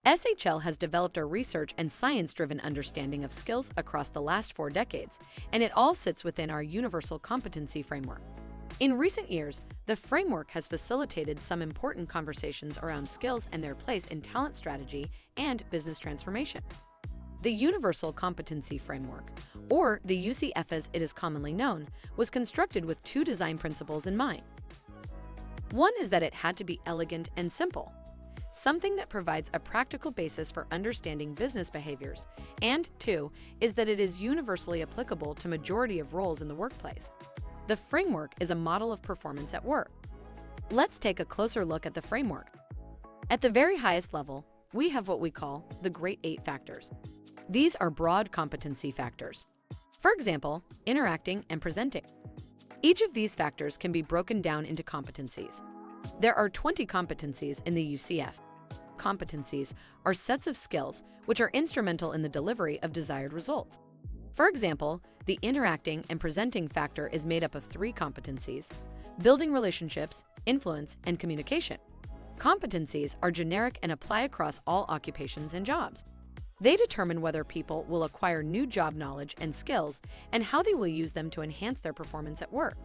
SHL has developed a research and science-driven understanding of skills across the last 4 decades, and it all sits within our Universal Competency Framework. In recent years, the framework has facilitated some important conversations around skills and their place in talent strategy and business transformation. The Universal Competency Framework, or the UCF as it is commonly known, was constructed with 2 design principles in mind. One is that it had to be elegant and simple, something that provides a practical basis for understanding business behaviors, and 2 is that it is universally applicable to majority of roles in the workplace. The framework is a model of performance at work. Let's take a closer look at the framework. At the very highest level, we have what we call the Great 8 factors. These are broad competency factors. For example, interacting and presenting. Each of these factors can be broken down into competencies. There are 20 competencies in the UCF. Competencies are sets of skills which are instrumental in the delivery of desired results. For example, the interacting and presenting factor is made up of 3 competencies: building relationships, influence, and communication. Competencies are generic and apply across all occupations and jobs. They determine whether people will acquire new job knowledge and skills and how they will use them to enhance their performance at work.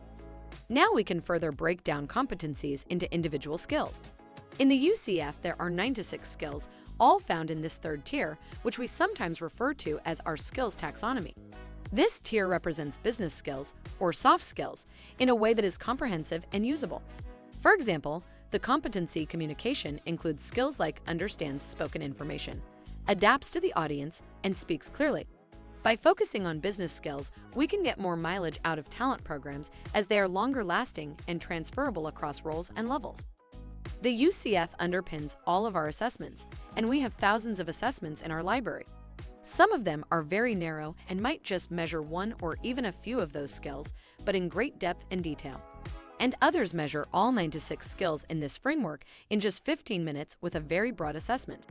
Now we can further break down competencies into individual skills. In the UCF, there are 96 skills, all found in this 3rd tier, which we sometimes refer to as our skills taxonomy. This tier represents business skills, or soft skills, in a way that is comprehensive and usable. For example, the competency communication includes skills like understands spoken information, adapts to the audience, and speaks clearly. By focusing on business skills, we can get more mileage out of talent programs as they are longer lasting and transferable across roles and levels. The UCF underpins all of our assessments, and we have thousands of assessments in our library. Some of them are very narrow and might just measure one or even a few of those skills, but in great depth and detail. And others measure all 96 skills in this framework in just 15 minutes with a very broad assessment.